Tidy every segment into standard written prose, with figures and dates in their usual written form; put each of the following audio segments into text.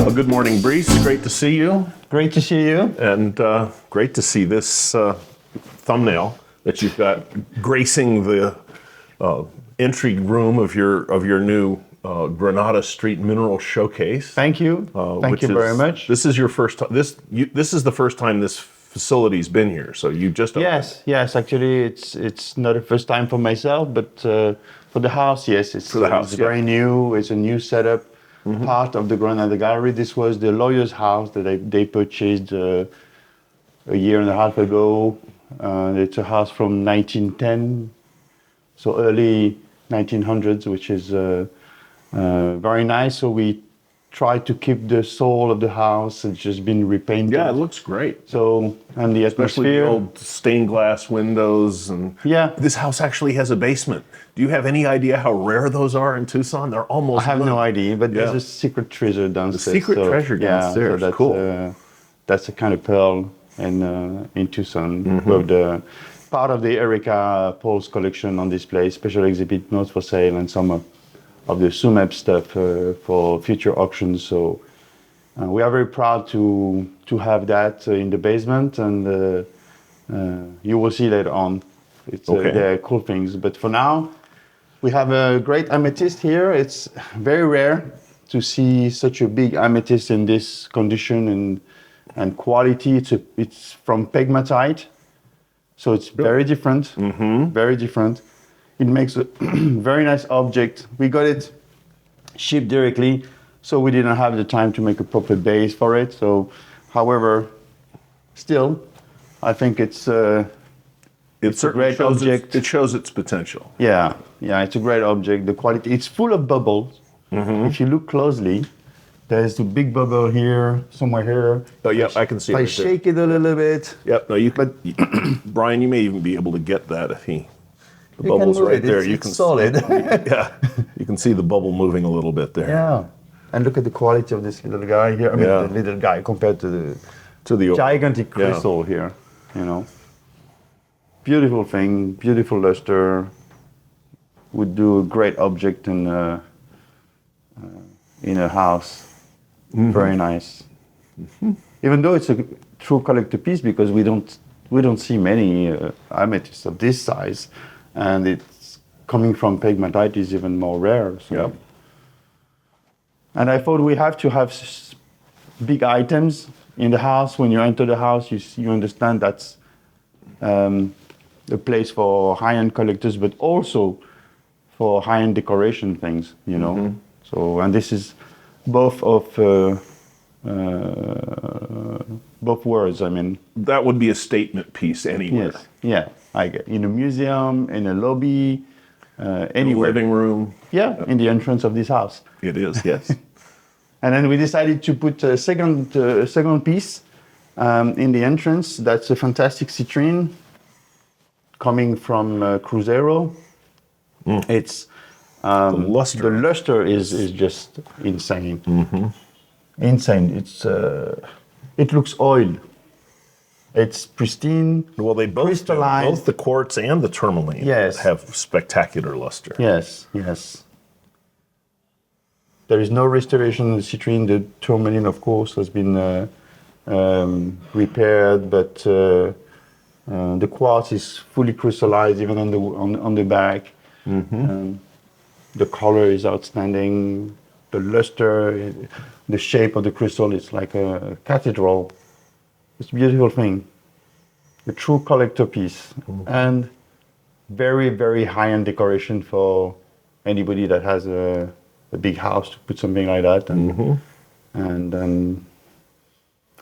Well, good morning, Brice. Great to see you. Great to see you. And great to see this thumbnail that you've got gracing the entry room of your new Granada Street Mineral Showcase. Thank you. Thank you very much. This is your first time. This is the first time this facility's been here. So you just opened. Yes. Actually, it's not the first time for myself, but for the house, yes, it's very new. It's a new setup. Mm-hmm. Part of the Granada Gallery. This was the lawyer's house that they purchased a year and a half ago. It's a house from 1910, so early 1900s, which is very nice. So we tried to keep the soul of the house. It's just been repainted. Yeah, it looks great. So, and the especially atmosphere. The old stained glass windows. And yeah. This house actually has a basement. Do you have any idea how rare those are in Tucson? They're almost. I have no idea, but there's a secret treasure downstairs. The secret treasure downstairs. So that's cool. That's a kind of pearl in Tucson. Mm-hmm. With the part of the Erica Paul's collection on display, special exhibit notes for sale, and some of the Sumeb stuff for future auctions. So we are very proud to have that in the basement, and you will see later on. It's they're cool things, but for now. We have a great amethyst here. It's very rare to see such a big amethyst in this condition and quality. It's from pegmatite, so it's very different. Mm-hmm. Very different. It makes a very nice object. We got it shipped directly, so we didn't have the time to make a proper base for it. So, however, still, I think it's a great object. It shows its potential. Yeah, it's a great object. The quality, it's full of bubbles. Mm-hmm. If you look closely, there's a big bubble here, somewhere here. Oh, yeah, I can see it. I shake it a little bit. Yep, no, you can. Brian, you may even be able to get that if the bubble's right there. It's solid. Yeah, you can see the bubble moving a little bit there. Yeah, and look at the quality of this little guy here. I mean, the little guy compared to the gigantic crystal here, you know. Beautiful thing, beautiful luster. Would do a great object in a house. Mm-hmm. Very nice. Mm-hmm. Even though it's a true collector piece, because we don't see many amethysts of this size, and it's coming from pegmatite is even more rare. So. Yep. And I thought we have to have big items in the house. When you enter the house, you understand that's. A place for high-end collectors, but also for high-end decoration things, you know. Mm-hmm. So, and this is both words. I mean, that would be a statement piece anywhere. Yes, yeah. I get in a museum, in a lobby, anywhere. In a living room. Yeah, in the entrance of this house. It is, yes. And then we decided to put a second piece in the entrance. That's a fantastic citrine. Coming from Cruzeiro. It's the luster is just insane. Mm-hmm. Insane. It looks oiled. It's pristine. Well, they both crystallized. Both the quartz and the tourmaline have spectacular luster. Yes. There is no restoration of the citrine. The tourmaline, of course, has been repaired, but. The quartz is fully crystallized, even on the back. Mm-hmm. The color is outstanding. The luster, the shape of the crystal is like a cathedral. It's a beautiful thing. A true collector piece, and very, very high-end decoration for anybody that has a big house to put something like that, and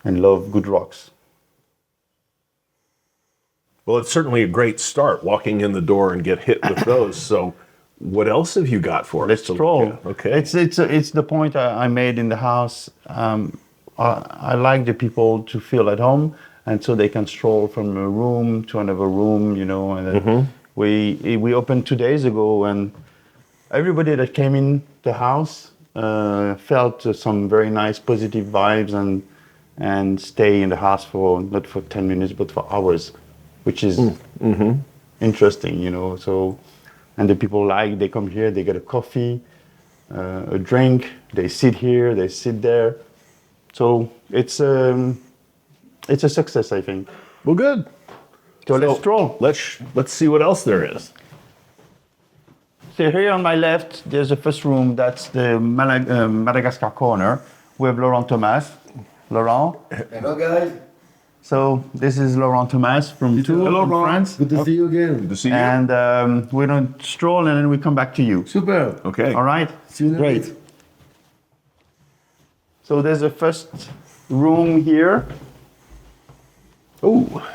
love good rocks. Well, it's certainly a great start, walking in the door and get hit with those. So what else have you got for us? Let's stroll. Okay. It's the point I made in the house. I like the people to feel at home, and so they can stroll from a room to another room, you know. And then we opened 2 days ago, and everybody that came in the house felt some very nice positive vibes and stay in the house for not for 10 minutes but for hours. Which is interesting, you know. So, and the people they come here, they get a coffee, a drink, they sit here, they sit there, So it's a success, I think. Well, good. So let's stroll. Let's see what else there is. So here on my left, there's the first room. That's the Madagascar corner with Laurent Thomas. Laurent. Hello, guys. So this is Laurent Thomas from Tours in France. Good to see you again. Good to see you. And we're going to stroll and then we come back to you. Super. Okay. All right? See you in a Great. bit. So there's the first room here. Oh,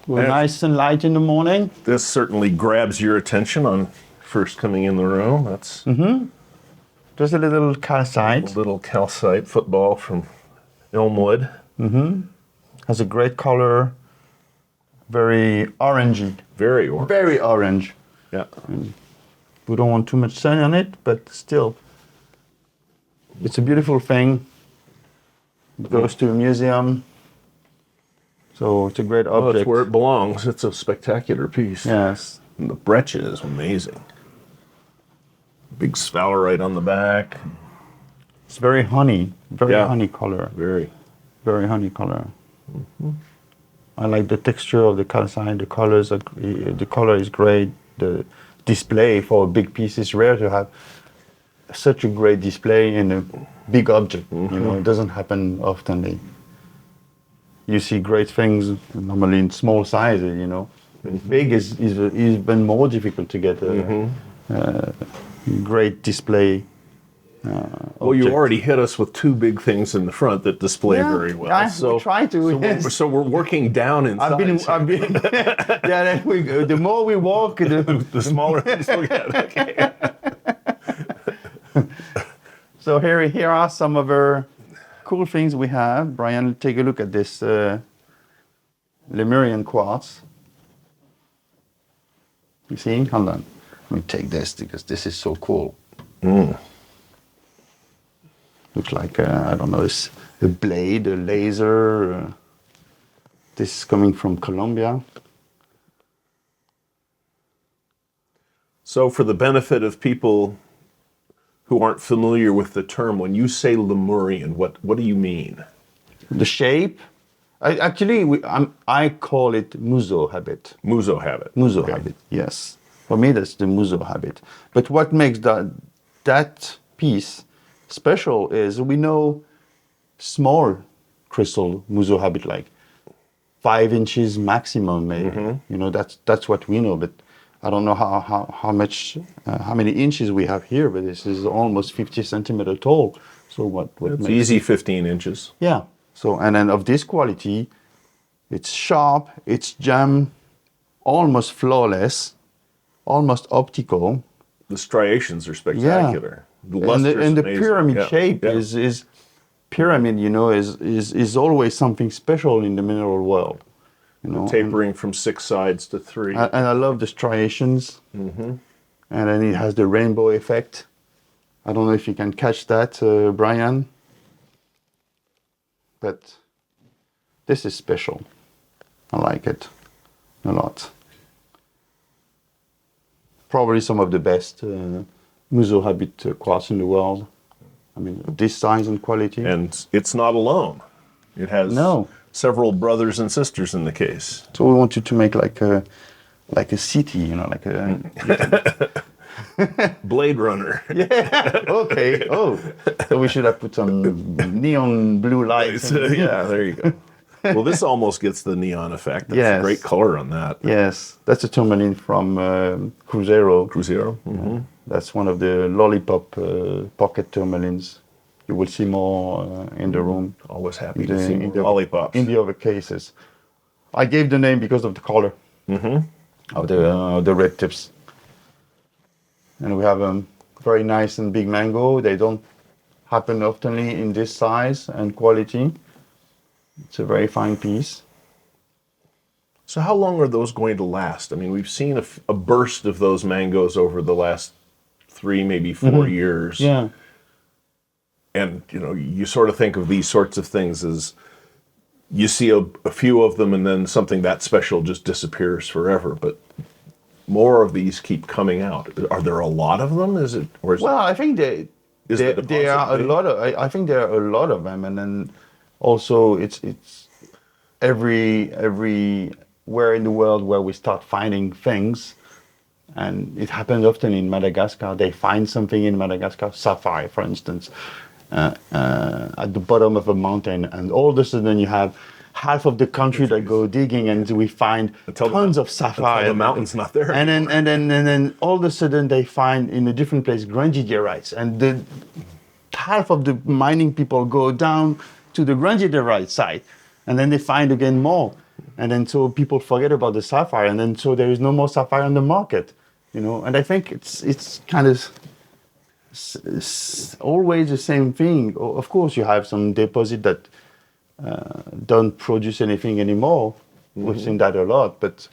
With nice sunlight in the morning. this certainly grabs your attention on first coming in the room. That's Just a little a calcite. little calcite football from Elmwood. Has a great color. Very orangey. Very orange. Very orange. Yeah. We don't want too much sun on it, but still. It's a beautiful thing. It goes to a museum. So it's a great Well, object. that's where it belongs. It's a spectacular piece. Yes. And the breccia is amazing. Big sphalerite on the back. It's very honey. Very Yeah. honey color. Very. Very honey color. I like the texture of the calcite. The colors are, the color is great. The display for a big piece is rare to have such a great display in a big object. You know, it doesn't happen often. You see great things normally in small sizes. You know, big is even more difficult to get a great display. Well, you object. already hit us with two big things in the front that display Yeah, very well. yeah, we try to, So, yes. so we're working down inside. I've been, yeah. Then the more we walk, the smaller things we get. Okay. So here are some of our cool things we have. Brian, take a look at this Lemurian quartz. You see? Hold on. Let me take this because this is so cool. Looks like, I don't know, it's a blade, a laser. This is coming from Colombia. So, for the benefit of people who aren't familiar with the term, when you say Lemurian, what do you mean? The shape, I call it muso habit. Muso habit. Muso Okay. habit, yes. For me, that's the muso habit. But what makes that piece special is we know small crystal muso habit, like 5 inches maximum, maybe. You know, that's what we know. But I don't know how many inches we have here. But this is almost 50 centimeter tall. So what It's makes easy 15 inches. Yeah. So, and then of this quality, it's sharp, it's gem, almost flawless, almost optical. The striations are spectacular. The And luster's the amazing. pyramid Yeah. shape Yeah. is pyramid, you know, is always something special in the mineral world. You know, tapering from 6 sides to 3. and I love the striations. And then it has the rainbow effect. I don't know if you can catch that, Brian. But this is special. I like it a lot. Probably some of the best muso habit quartz in the world. I mean, this size and quality. And it's not alone. It has No. several brothers and sisters in the case. So we wanted to make like a city, you know, like a. Blade Runner. Okay. Oh, so we should have put some neon blue lights. Yeah, there you go. Well, this almost gets the neon effect. That's Yes. great color on that. Yes, that's a tourmaline from Cruzeiro. Cruzeiro. Mm-hmm. That's one of the Lollipop pocket tourmalines. You will see more in the room. Always happy In to the- see in more the- lollipops. In the other cases, I gave the name because of the color of the red tips. And we have a very nice and big mango. They don't happen oftenly in this size and quality. It's a very fine piece. So how long are those going to last? I mean, we've seen a burst of those mangoes over the last 3, maybe 4 years. Yeah. And, you know, you sort of think of these sorts of things as you see a few of them and then something that special just disappears forever. But more of these keep coming out. Are there a lot of them? Is it? Or is Well, I think is the deposit there are a big? lot of. I think there are a lot of them, and then also it's everywhere in the world where we start finding things, and it happens often in Madagascar. They find something in Madagascar, sapphire, for instance, at the bottom of a mountain, and all of a sudden you have half of the country that go digging, and we find tons of sapphire. Until the mountain's not there and anymore. then all of a sudden they find in a different place granodiorites, and half of the mining people go down to the granodiorite site, and then they find again more, and then so people forget about the sapphire, and then so there is no more sapphire on the market, you know. And I think it's kind of always the same thing. Of course, you have some deposit that don't produce anything anymore. We've seen that a lot, but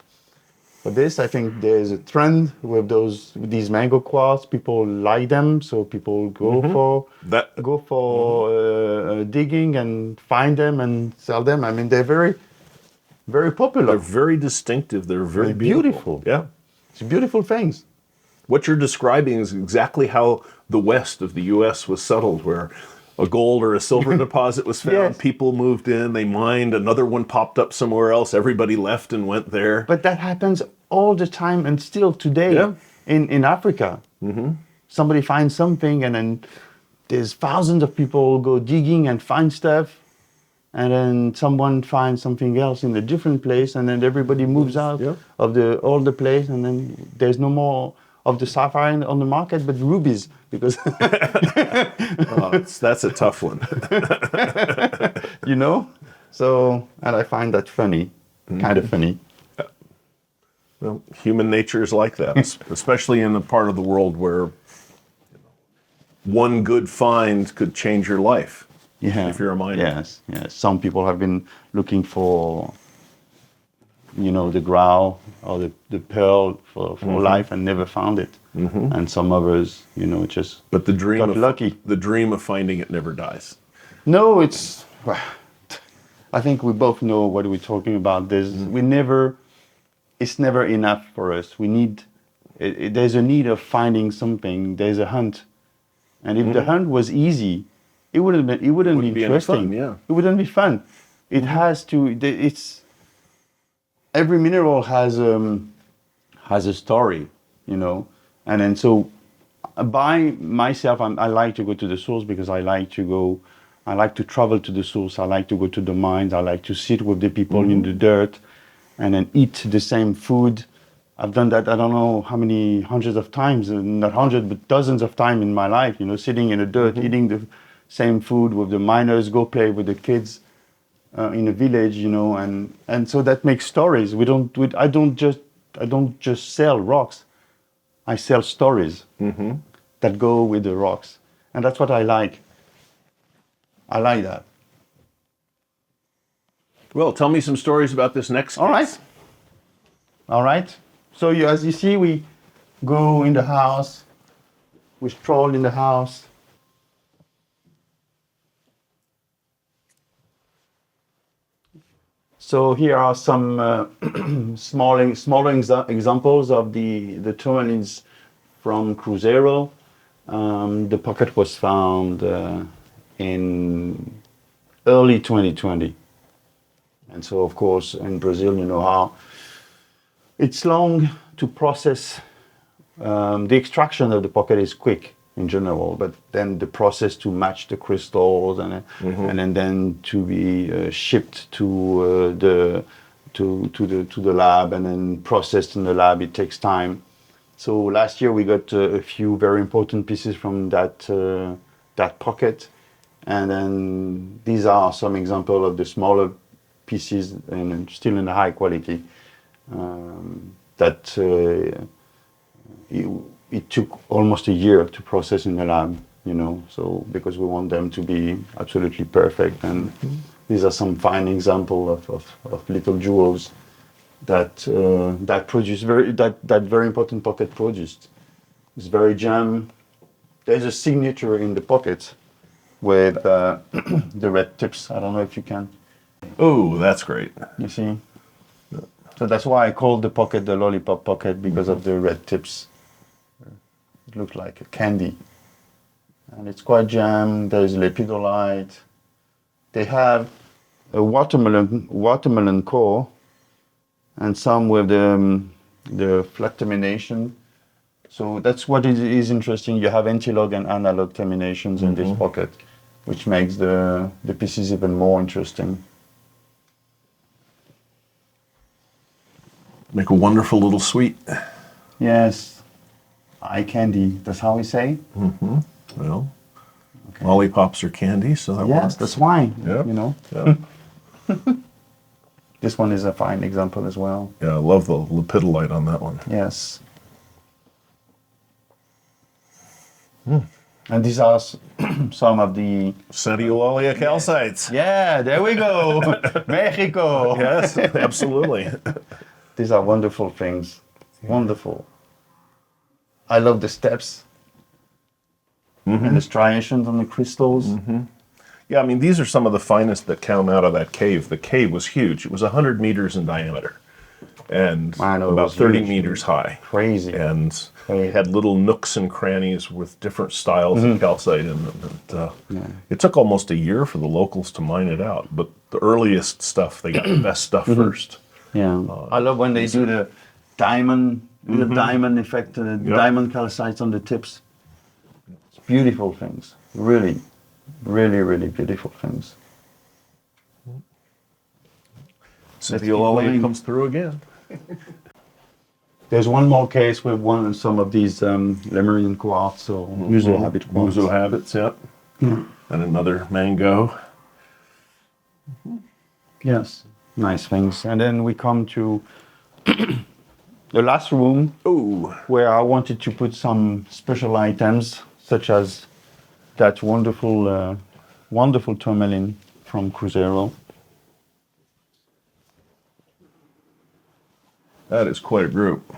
for this, I think there's a trend with these mango quartz. People like them, so people go for digging and find them and sell them. I mean, they're very, very popular. They're very distinctive. They're very beautiful. Yeah. It's beautiful things. What you're describing is exactly how the west of the U.S. was settled, where a gold or a silver deposit was found. Yes. People moved in, they mined, another one popped up somewhere else. Everybody left and went there. But that happens all the time and still today in Africa. Mm-hmm. Somebody finds something, and then there's thousands of people go digging and find stuff, and then someone finds something else in a different place, and then everybody moves out of the older place, and then there's no more of the sapphire on the market, but rubies, because That's a tough one. you know. So, and I find that funny, kind of funny. Well, human nature is like that, especially in a part of the world where one good find could change your life. Yeah. If you're a miner. Yes, yes. Some people have been looking for, you know, the growl or the pearl for life and never found it. Mm-hmm. And some others, you know, just But the dream got lucky. The dream of finding it never dies. No, it's. I think we both know what we're talking about. It's never enough for us. We need. There's a need of finding something. There's a hunt, and if the hunt was easy, it wouldn't be interesting. Fun, yeah. It wouldn't be fun. It has to. It's. Every mineral has a story, you know, and then so by myself, I like to go to the source because I like to travel to the source. I like to go to the mines. I like to sit with the people in the dirt, and then eat the same food. I've done that. I don't know how many hundreds of times, not hundreds, but dozens of times in my life. You know, sitting in the dirt, eating the same food with the miners. Go play with the kids. In a village, you know, and so that makes stories. I don't just sell rocks. I sell stories that go with the rocks, and that's what I like. I like that. Well, tell me some stories about this next case. All right. So as you see, we go in the house. We stroll in the house. So here are some smaller examples of the tourmalines from Cruzeiro. The pocket was found in early 2020. And so, of course, in Brazil, you know how it's long to process. The extraction of the pocket is quick in general, but then the process to match the crystals and then to be shipped to the lab and then processed in the lab, it takes time. So last year we got a few very important pieces from that pocket, and then these are some examples of the smaller pieces and still in the high quality It took almost a year to process in the lab, you know, so because we want them to be absolutely perfect. And these are some fine examples of little jewels that produce that very important pocket produced. It's very gem. There's a signature in the pocket with the red tips. I don't know if you can. Oh, that's great. You see? So that's why I called the pocket the lollipop pocket, because of the red tips. It looked like a candy. and it's quite jammed. There is lepidolite. They have a watermelon core, and some with the flat termination. So that's what is interesting. You have anti-log and analog terminations in this pocket, which makes the pieces even more interesting. Make a wonderful little sweet. Yes, eye candy. That's how we say. Well, lollipops are candy, so that Yes, works. that's why. Yep. You know. Yep. This one is a fine example as well. Yeah, I love the lepidolite on that one. Yes. And these are some of the... Centiolalia calcites. Yeah, there we go. Mexico. Yes, absolutely. These are wonderful things. Wonderful. I love the steps and the striations on the crystals. Yeah, I mean, these are some of the finest that come out of that cave. The cave was huge. It was 100 meters in diameter and I know, it about was 30 huge. meters high. Crazy. And it had little nooks and crannies with different styles of calcite in them. It took almost a year for the locals to mine it out, but the earliest stuff, they got the best stuff first. Yeah. I love when they do the diamond, the diamond effect, the diamond calcites on the tips. It's beautiful things. Really, really, really beautiful things. Centiolalia going. comes through again. There's one more case with some of these Lemurian quartz or muso habit quartz. Muso habits, yep. And another mango. Yes, nice things. And then we come to the last room Ooh. where I wanted to put some special items, such as that wonderful, wonderful tourmaline from Cruzeiro. That is quite a group.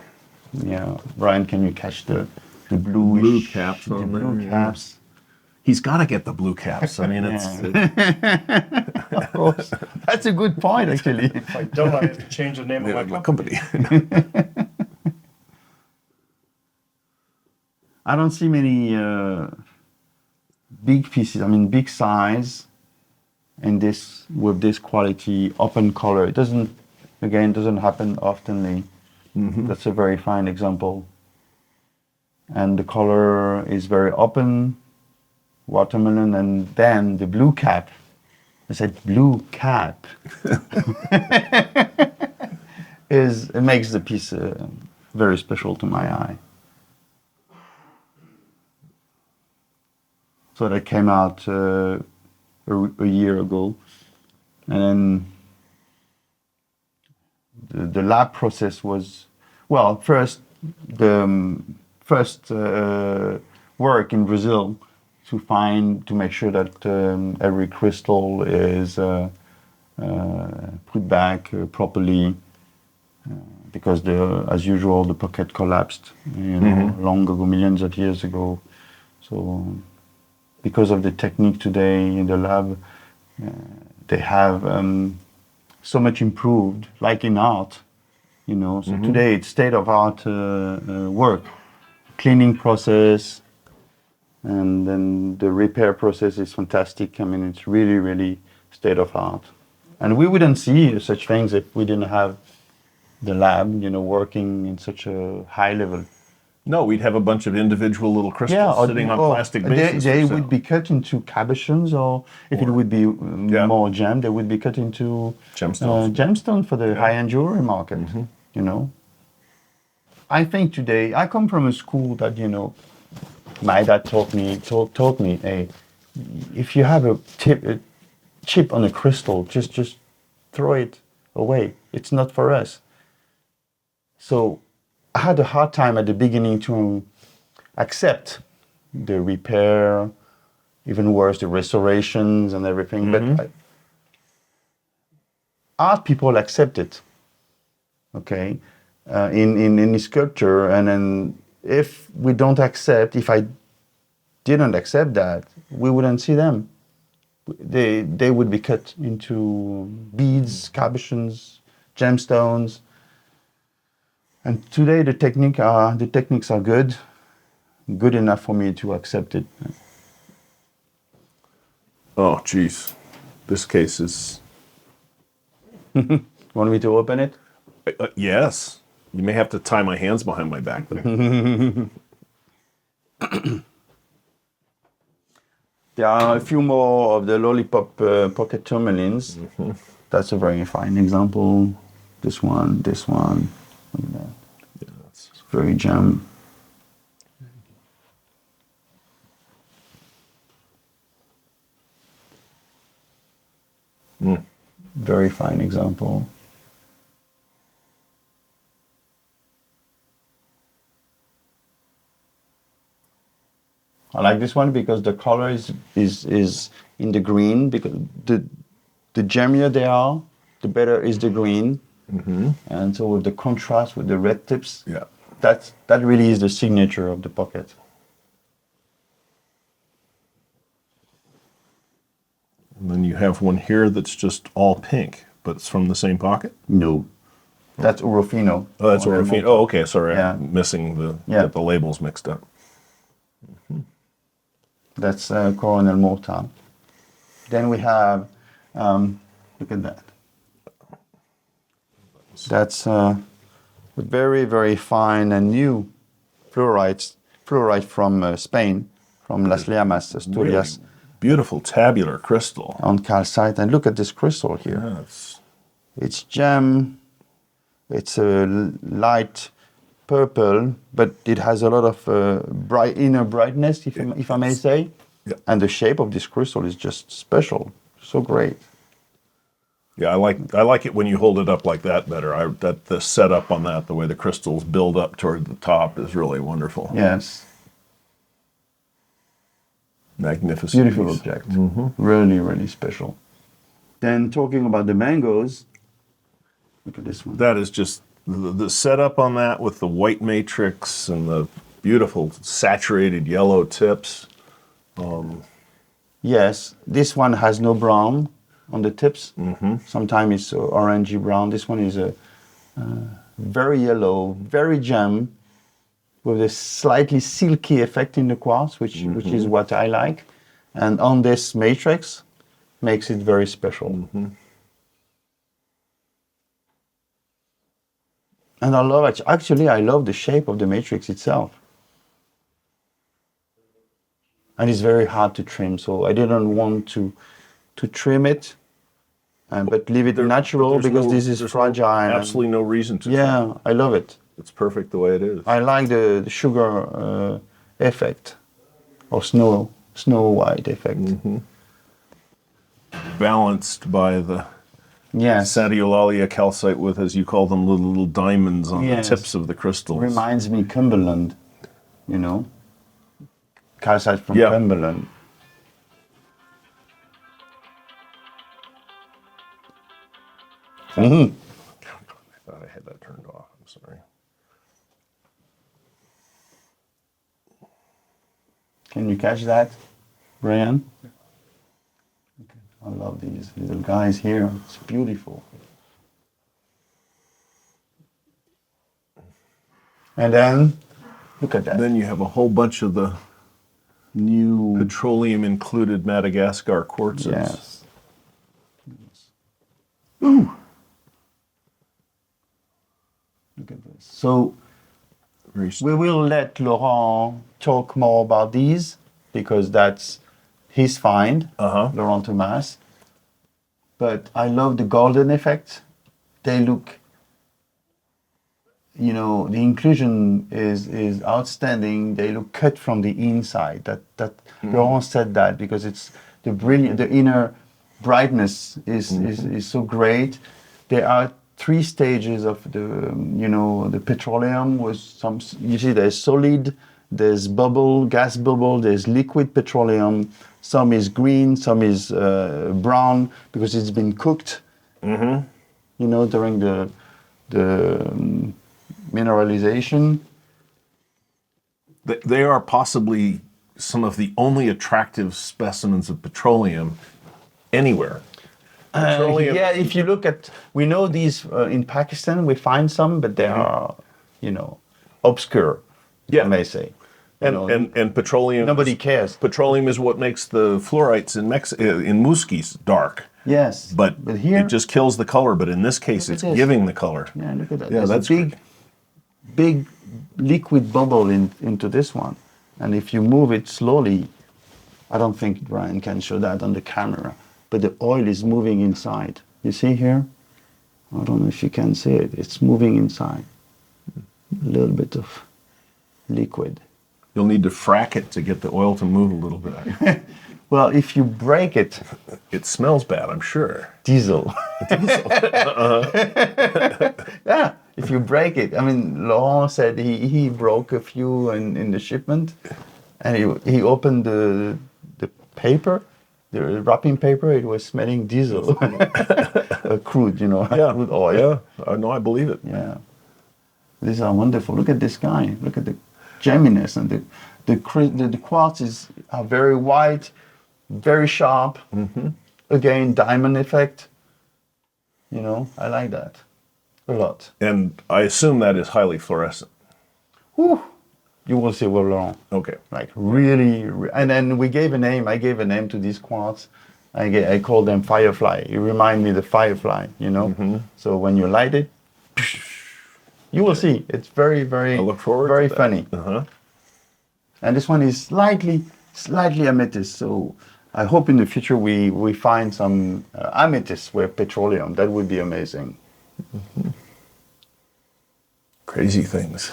Yeah, Brian, can you catch the bluish, Blue caps the on blue there, yeah. caps? He's got to get the blue caps. I mean, Of course, that's a good point, actually. If I don't, I have to change the name of my my company. company. I don't see many big pieces. I mean, big size, and this with this quality, open color. It doesn't happen oftenly. That's a very fine example. And the color is very open, watermelon, and then the blue cap. I said blue cap. It makes the piece very special to my eye. So that came out a year ago, and then the lab process was, well, first work in Brazil to make sure that every crystal is put back properly, because as usual the pocket collapsed, long ago, millions of years ago. So because of the technique today in the lab, they have so much improved, like in art, So today it's state-of-art work, cleaning process, and then the repair process is fantastic. I mean, it's really, really state-of-art. And we wouldn't see such things if we didn't have the lab, working in such a high level. No, we'd have a bunch of individual little crystals sitting on plastic bases. They would be cut into cabochons, or if it would be more jammed, they would be cut into gemstone for the high-end jewelry market. I think today, I come from a school that my dad taught me, hey, if you have a chip on a crystal, just throw it away. It's not for us. So I had a hard time at the beginning to accept the repair, even worse, the restorations and everything. But art people accept it, okay, in sculpture. And then if I didn't accept that, we wouldn't see them. They would be cut into beads, cabochons, gemstones. And today the techniques are good enough for me to accept it. Oh, geez. This case is... Want me to open it? yes. You may have to tie my hands behind my back there. There are a few more of the Lollipop pocket tourmalines. That's a very fine example. This one. Look at that. Yeah, that's... It's very gem. Very fine example. I like this one because the color is in the green, because the gemmier they are, the better is the green. And so with the contrast with the red tips, Yeah. that really is the signature of the pocket. And then you have one here that's just all pink, but it's from the same pocket? No, that's Orofino. Oh, that's Orofino. Oh, okay. Sorry. Yeah. I'm missing the... Yeah. Get the labels mixed up. That's Coronel Mortar. Then we have, look at that. That's very, very fine and new fluorite from Spain, from Las Llamas, Asturias, Really beautiful tabular crystal. on calcite. And look at this crystal here. Yeah, It's gem. It's a light purple, but it has a lot of inner brightness, if I may say. Yeah. And the shape of this crystal is just special. So great. yeah. I like it when you hold it up like that better. That the setup on that, the way the crystals build up toward the top, is really wonderful. Yes. Magnificent. Beautiful piece. object. Really, really special. Then talking about the mangoes, look at this one. That is just the setup on that with the white matrix and the beautiful saturated yellow tips. Yes, this one has no brown on the tips. Sometimes it's orangey brown. This one is a very yellow, very gem, with a slightly silky effect in the quartz, which is what I like. And on this matrix, makes it very special. And I love it. Actually, I love the shape of the matrix itself. And it's very hard to trim, so I didn't want to trim it, but leave it natural, because this is fragile. Absolutely no reason to. Yeah, I love it. It's perfect the way it is. I like the sugar effect, or snow white effect. Balanced by the Yes, Sadiolalia calcite with, as you call them, little diamonds on Yes. the tips of the crystals. reminds me Cumberland, calcite from Yeah. Cumberland. I thought I had that turned off. I'm sorry. Can you catch that, Brian? I love these little guys here. It's beautiful. And then, look at that. Then you have a whole bunch of the New. petroleum included Madagascar quartzes. Yes. Look at this. So Very we will let Laurent talk more about these, because that's his find, Laurent Thomas. But I love the golden effect. They look, the inclusion is outstanding. They look cut from the inside. That Laurent said that, because it's the inner brightness is so great. There are 3 stages of the petroleum with some. You see, there's solid, there's bubble, gas bubble, there's liquid petroleum. Some is green, some is brown, because it's been cooked. During the mineralization. They are possibly some of the only attractive specimens of petroleum anywhere. Petroleum- Yeah, if you look at, we know these in Pakistan, we find some, but they are, obscure, I may say. And petroleum. Nobody cares. Petroleum is what makes the fluorites in muskies dark. Yes, But here, it just kills the color. But in this case, Look it's at this. giving the color. yeah, look at that. Yeah, There's that's a big liquid bubble into this one, and if you move it slowly, I don't think Brian can show that on the camera, but the oil is moving inside. You see here? I don't know if you can see it. It's moving inside. A little bit of liquid. You'll need to frack it to get the oil to move a little bit. Well, if you break it, It smells bad, I'm sure. diesel. Yeah, if you break it. I mean, Laurent said he broke a few in the shipment, and he opened the paper, the wrapping paper. It was smelling diesel, crude, crude oil. Yeah. No, I believe it. Yeah, these are wonderful. Look at this guy. Look at the gemminess, and the quartz are very white, very sharp. Mm-hmm. Again, diamond effect. I like that a lot. And I assume that is highly fluorescent. Whew. You will see what Laurent. Okay. Like really, and then we gave a name. I gave a name to these quartz. I called them firefly. You remind me of the firefly, Mm-hmm. So when you light it, you will see. It's very, very, I look forward very to that. funny. Uh-huh. And this one is slightly amethyst. So I hope in the future we find some amethyst with petroleum. That would be amazing. Mm-hmm. Crazy things.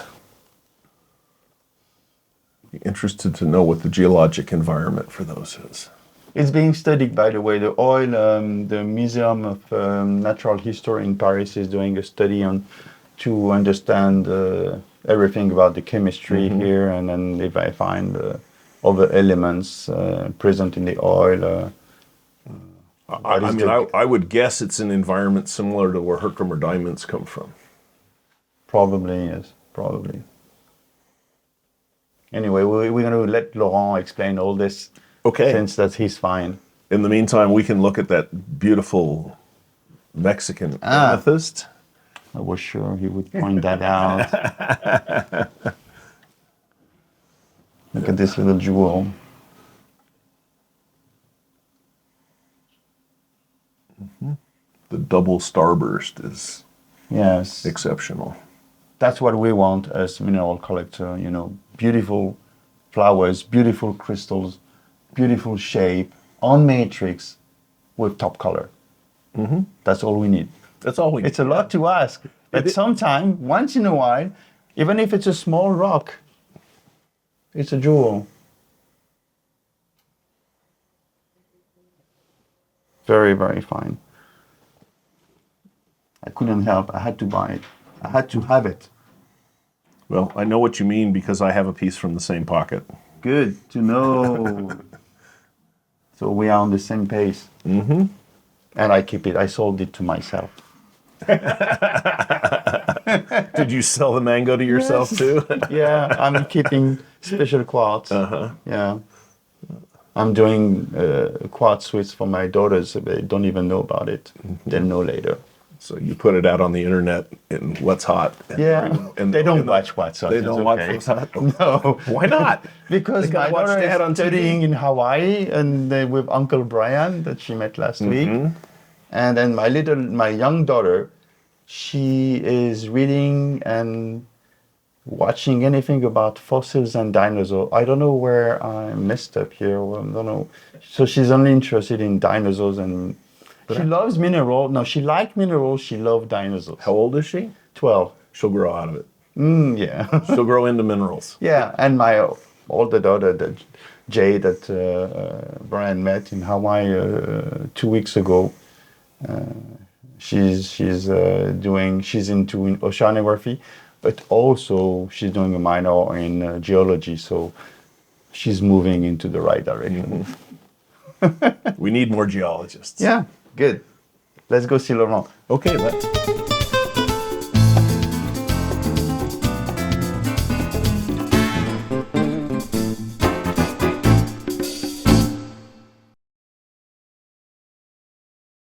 Be interested to know what the geologic environment for those is. It's being studied, by the way. The oil, the Museum of Natural History in Paris is doing a study to understand everything about the chemistry here, and then if I find other elements present in the oil. I would guess it's an environment similar to where Herkimer diamonds come from. Probably, yes, probably. Anyway, we're going to let Laurent explain all this. Okay. Since that's his find. In the meantime, we can look at that beautiful Mexican amethyst. I was sure he would point that out. Look at this little jewel. The double starburst is Yes. exceptional. That's what we want as mineral collector, beautiful flowers, beautiful crystals, beautiful shape, on matrix, with top color. Mm-hmm. That's all we need. That's all we. It's a lot to ask, but sometime, once in a while, even if it's a small rock, it's a jewel. Very, very fine. I couldn't help. I had to buy it. I had to have it. Well, I know what you mean because I have a piece from the same pocket. Good to know. So we are on the same pace. Mm-hmm. And I keep it. I sold it to myself. Did you sell the mango to yourself too? Yeah, I'm keeping special quartz. Uh-huh. Yeah. I'm doing quartz suites for my daughters. They don't even know about it. They'll know later. So you put it out on the internet in What's Hot. And they don't watch What's Hot. They It's don't watch okay. What's Hot? No. Why not? Because They my gotta watch daughter Dad is on TV. studying in Hawaii and with Uncle Brian that she met last week. And then my young daughter, she is reading and watching anything about fossils and dinosaurs. I don't know where I messed up here. I don't know. So she's only interested in dinosaurs and she loves minerals. No, she liked minerals. She loved dinosaurs. How old is she? 12. She'll grow out of it. Yeah. She'll grow into minerals. Yeah, and my older daughter, Jay, that Brian met in Hawaii 2 weeks ago, she's into oceanography, but also she's doing a minor in geology, so she's moving into the right direction. We need more geologists. Yeah, good. Let's go see Laurent. Okay, let's.